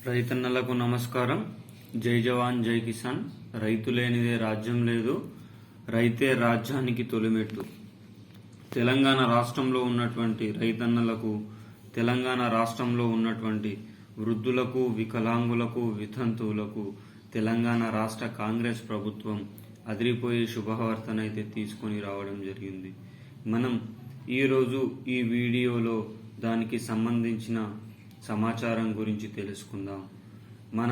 రైతన్నలకు నమస్కారం. జై జవాన్ జై కిసాన్. రైతు లేనిదే రాజ్యం లేదు, రైతే రాజ్యానికి తొలిమెట్టు. తెలంగాణ రాష్ట్రంలో ఉన్నటువంటి రైతన్నలకు, తెలంగాణ రాష్ట్రంలో ఉన్నటువంటి వృద్ధులకు, వికలాంగులకు, వితంతువులకు తెలంగాణ రాష్ట్ర కాంగ్రెస్ ప్రభుత్వం అదిరిపోయే శుభవార్తనైతే తీసుకొని రావడం జరిగింది. మనం ఈరోజు ఈ వీడియోలో దానికి సంబంధించిన సమాచారం గురించి తెలుసుకుందాం. మన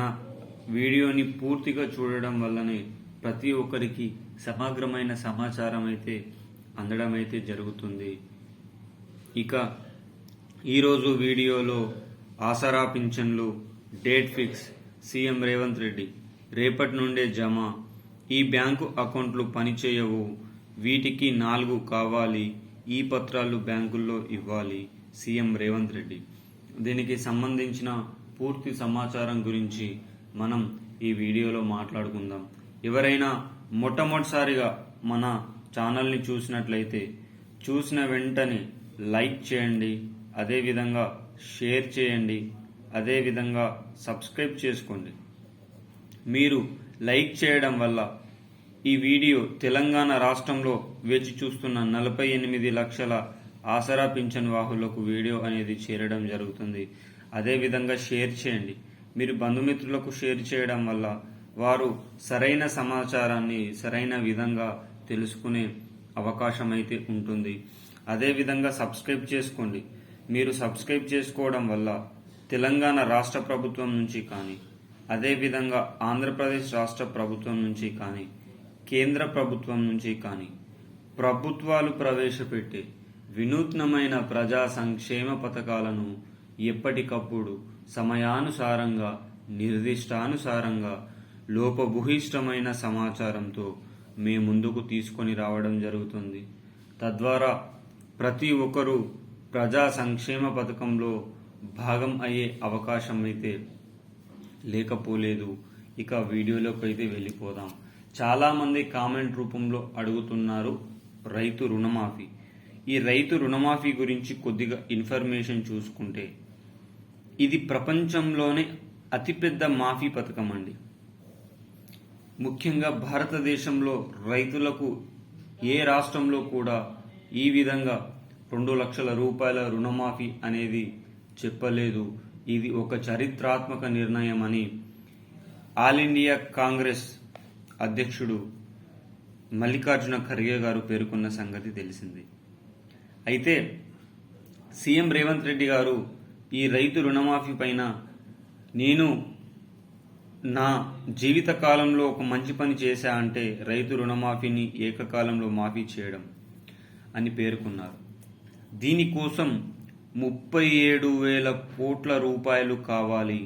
వీడియోని పూర్తిగా చూడడం వల్లనే ప్రతి ఒక్కరికి సమగ్రమైన సమాచారం అయితే అందడం అయితే జరుగుతుంది. ఇక ఈరోజు వీడియోలో ఆసరా పింఛన్లు date fix, CM Revanth Reddy రేపటి నుండే జమ, ఈ బ్యాంకు అకౌంట్లు పనిచేయవు, వీటికి 4 కావాలి, ఈ పత్రాలు బ్యాంకుల్లో ఇవ్వాలి, సీఎం రేవంత్ రెడ్డి. దీనికి సంబంధించిన పూర్తి సమాచారం గురించి మనం ఈ వీడియోలో మాట్లాడుకుందాం. ఎవరైనా మొట్టమొదటిసారిగా మన ఛానల్ని చూసినట్లయితే చూసిన వెంటనే లైక్ చేయండి, అదేవిధంగా షేర్ చేయండి, అదేవిధంగా సబ్స్క్రైబ్ చేసుకోండి. మీరు లైక్ చేయడం వల్ల ఈ వీడియో తెలంగాణ రాష్ట్రంలో వేచి చూస్తున్న 48 లక్షల ఆసరా పింఛన్ వాహులకు వీడియో అనేది చేరడం జరుగుతుంది. అదేవిధంగా షేర్ చేయండి. మీరు బంధుమిత్రులకు షేర్ చేయడం వల్ల వారు సరైన సమాచారాన్ని సరైన విధంగా తెలుసుకునే అవకాశం అయితే ఉంటుంది. అదేవిధంగా సబ్స్క్రైబ్ చేసుకోండి. మీరు సబ్స్క్రైబ్ చేసుకోవడం వల్ల తెలంగాణ రాష్ట్ర ప్రభుత్వం నుంచి కానీ, అదేవిధంగా ఆంధ్రప్రదేశ్ రాష్ట్ర ప్రభుత్వం నుంచి కానీ, కేంద్ర ప్రభుత్వం నుంచి కానీ ప్రభుత్వాలు ప్రవేశపెట్టే వినూత్నమైన ప్రజా సంక్షేమ పథకాలను ఎప్పటికప్పుడు సమయానుసారంగా, నిర్దిష్టానుసారంగా, లోపభూయిష్టమైన సమాచారంతో మీ ముందుకు తీసుకొని రావడం జరుగుతుంది. తద్వారా ప్రతి ఒక్కరూ ప్రజా సంక్షేమ పథకంలో భాగం అయ్యే అవకాశం అయితే లేకపోలేదు. ఇక వీడియోలోకి అయితే వెళ్ళిపోదాం. చాలామంది కామెంట్ రూపంలో అడుగుతున్నారు రైతు రుణమాఫీ. ఈ రైతు రుణమాఫీ గురించి కొద్దిగా ఇన్ఫర్మేషన్ చూసుకుంటే, ఇది ప్రపంచంలోనే అతిపెద్ద మాఫీ పథకం అండి. ముఖ్యంగా భారతదేశంలో రైతులకు ఏ రాష్ట్రంలో కూడా ఈ విధంగా 2 లక్షల రూపాయల రుణమాఫీ అనేది చెప్పలేదు. ఇది ఒక చరిత్రాత్మక నిర్ణయం అని ఆల్ ఇండియా కాంగ్రెస్ అధ్యక్షుడు మల్లికార్జున ఖర్గే గారు పేర్కొన్న సంగతి తెలిసింది. అయితే సీఎం రేవంత్ రెడ్డి గారు ఈ రైతు రుణమాఫీ పైన నేను నా జీవిత కాలంలో ఒక మంచి పని చేశా అంటే రైతు రుణమాఫీని ఏకకాలంలో మాఫీ చేయడం అని పేర్కొన్నారు. దీనికోసం 37,000 కోట్ల రూపాయలు కావాలి.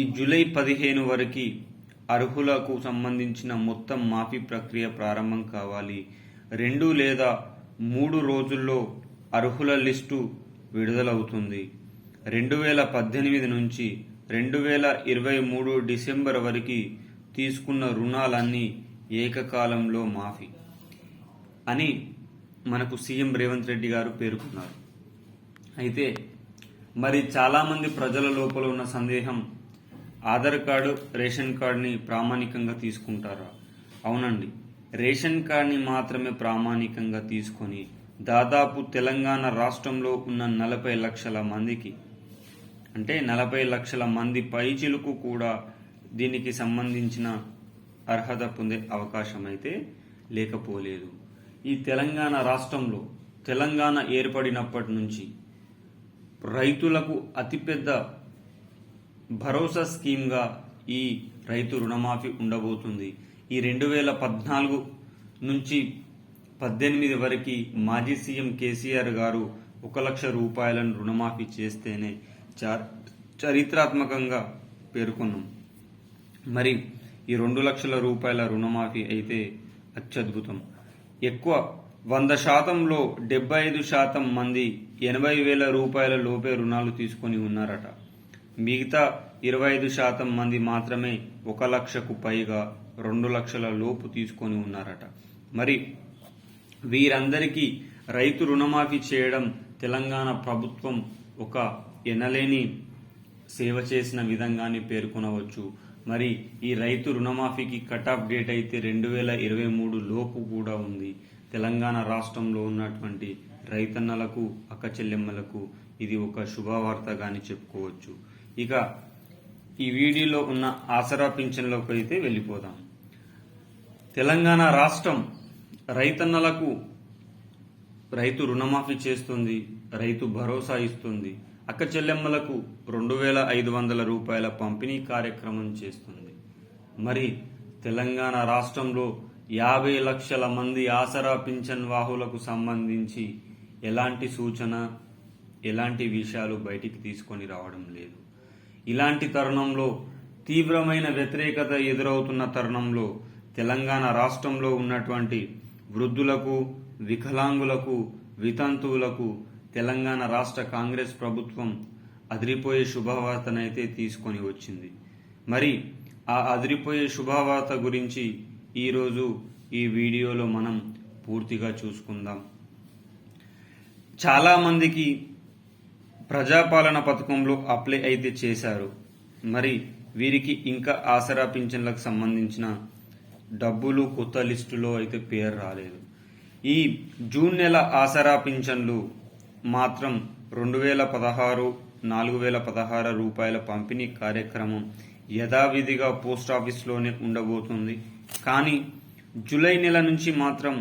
ఈ జూలై 15 వరకు అర్హులకు సంబంధించిన మొత్తం మాఫీ ప్రక్రియ ప్రారంభం కావాలి. 2 లేదా 3 రోజుల్లో అర్హుల లిస్టు విడుదలవుతుంది. 2018 నుంచి 2023 డిసెంబర్ వరకు తీసుకున్న రుణాలన్నీ ఏకకాలంలో మాఫీ అని మనకు సీఎం రేవంత్ రెడ్డి గారు పేర్కొన్నారు. అయితే మరి చాలామంది ప్రజల లోపల ఉన్న సందేహం, ఆధార్ కార్డు, రేషన్ కార్డుని ప్రామాణికంగా తీసుకుంటారా? అవునండి, రేషన్ కార్డుని మాత్రమే ప్రామాణికంగా తీసుకొని దాదాపు తెలంగాణ రాష్ట్రంలో ఉన్న 40 లక్షల మందికి, అంటే 40 లక్షల మంది పైచిలకు కూడా దీనికి సంబంధించిన అర్హత పొందే అవకాశం అయితే లేకపోలేదు. ఈ తెలంగాణ రాష్ట్రంలో తెలంగాణ ఏర్పడినప్పటి నుంచి రైతులకు అతిపెద్ద భరోసా స్కీమ్గా ఈ రైతు రుణమాఫీ ఉండబోతుంది. ఈ 2014 నుంచి 18 వరకు మాజీ సీఎం కేసీఆర్ గారు 1 లక్ష రూపాయలను రుణమాఫీ చేస్తేనే చరిత్రాత్మకంగా పేర్కొన్నాం. మరి ఈ 2 లక్షల రూపాయల రుణమాఫీ అయితే అత్యద్భుతం. ఎక్కువ 100%లో 75% మంది 80,000 రూపాయల లోపే రుణాలు తీసుకొని ఉన్నారట. మిగతా 25% మంది మాత్రమే 1 లక్షకు పైగా 2 లక్షల లోపు తీసుకొని ఉన్నారట. మరి వీరందరికీ రైతు రుణమాఫీ చేయడం తెలంగాణ ప్రభుత్వం ఒక ఎనలేని సేవ చేసిన విధంగానే పేర్కొనవచ్చు. మరి ఈ రైతు రుణమాఫీకి కట్ ఆఫ్ డేట్ అయితే 2023 లోపు కూడా ఉంది. తెలంగాణ రాష్ట్రంలో ఉన్నటువంటి రైతన్నలకు, అక్క చెల్లెమ్మలకు ఇది ఒక శుభవార్తగాని చెప్పుకోవచ్చు. ఇక ఈ వీడియోలో ఉన్న ఆసరా పింఛన్లోకి అయితే వెళ్ళిపోదాం. తెలంగాణ రాష్ట్రం రైతన్నలకు రైతు రుణమాఫీ చేస్తుంది, రైతు భరోసా ఇస్తుంది, అక్క చెల్లెమ్మలకు 2500 రూపాయల పంపిణీ కార్యక్రమం చేస్తుంది. మరి తెలంగాణ రాష్ట్రంలో 50 లక్షల మంది ఆసరా పింఛన్ వాహులకు సంబంధించి ఎలాంటి సూచన, ఎలాంటి విషయాలు బయటికి తీసుకొని రావడం లేదు. ఇలాంటి తరుణంలో తీవ్రమైన వ్యతిరేకత ఎదురవుతున్న తరుణంలో తెలంగాణ రాష్ట్రంలో ఉన్నటువంటి వృద్ధులకు, వికలాంగులకు, వితంతువులకు తెలంగాణ రాష్ట్ర కాంగ్రెస్ ప్రభుత్వం అదిరిపోయే శుభవార్తనైతే తీసుకొని వచ్చింది. మరి ఆ అదిరిపోయే శుభవార్త గురించి ఈరోజు ఈ వీడియోలో మనం పూర్తిగా చూసుకుందాం. చాలామందికి ప్రజాపాలన పథకంలో అప్లై అయితే చేశారు. మరి వీరికి ఇంకా ఆసరా పింఛన్లకు సంబంధించిన డబ్బులు కొత్త లిస్టులో అయితే పేరు రాలేదు. ఈ జూన్ నెల ఆసరా పింఛన్లు మాత్రం 2016 4016 రూపాయల పంపిణీ కార్యక్రమం యథావిధిగా పోస్టాఫీస్లోనే ఉండబోతుంది. కానీ జూలై నెల నుంచి మాత్రం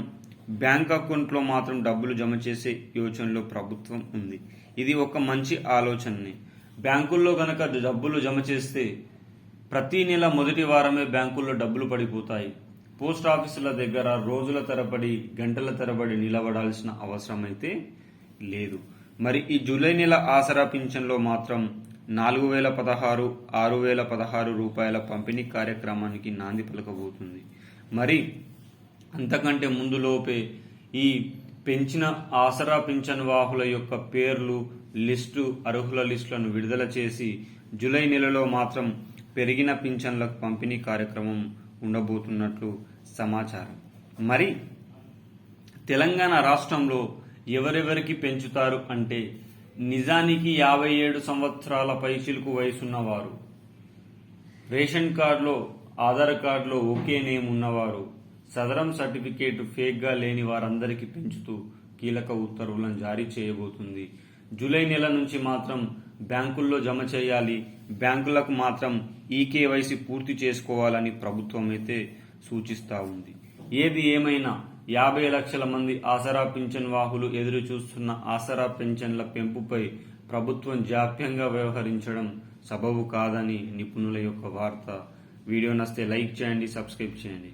బ్యాంక్ అకౌంట్లో మాత్రం డబ్బులు జమ చేసే యోచనలో ప్రభుత్వం ఉంది. ఇది ఒక మంచి ఆలోచనే. బ్యాంకుల్లో గనక డబ్బులు జమ చేస్తే ప్రతి నెల మొదటి వారమే బ్యాంకుల్లో డబ్బులు పడిపోతాయి. పోస్ట్ ఆఫీసుల దగ్గర రోజుల తరబడి, గంటల తరబడి నిలబడాల్సిన అవసరం అయితే లేదు. మరి ఈ జూలై నెల ఆసరా పింఛన్లో మాత్రం 4016 6016 రూపాయల పంపిణీ కార్యక్రమానికి నాంది పలకబోతుంది. మరి అంతకంటే ముందులోపే ఈ పెంచిన ఆసరా పింఛన్ వాహుల యొక్క పేర్లు, లిస్టు, అర్హుల లిస్టులను విడుదల చేసి జూలై నెలలో మాత్రం పెరిగిన పింఛన్లకు పంపిణీ కార్యక్రమం ఉండబోతున్నట్లు సమాచారం. మరి తెలంగాణ రాష్ట్రంలో ఎవరెవరికి పెంచుతారు అంటే నిజానికి 57 సంవత్సరాల పైచిలుకు వయసున్నవారు, రేషన్ కార్డులో, ఆధార్ కార్డులో ఒకే నేమ్ ఉన్నవారు, సదరం సర్టిఫికేట్ ఫేక్గా లేని వారందరికీ పెంచుతూ కీలక ఉత్తర్వులను జారీ చేయబోతుంది. జూలై నెల నుంచి మాత్రం బ్యాంకుల్లో జమ చేయాలి, బ్యాంకులకు మాత్రం ఈకేవైసీ పూర్తి చేసుకోవాలని ప్రభుత్వం అయితే సూచిస్తూ ఉంది. ఏది ఏమైనా 50 లక్షల మంది ఆసరా పింఛన్ వాహులు ఎదురు చూస్తున్న ఆసరా పింఛన్ల పెంపుపై ప్రభుత్వం జాప్యంగా వ్యవహరించడం సబబు కాదని నిపుణుల యొక్క వార్త. వీడియో నచ్చితే లైక్ చేయండి, సబ్స్క్రైబ్ చేయండి.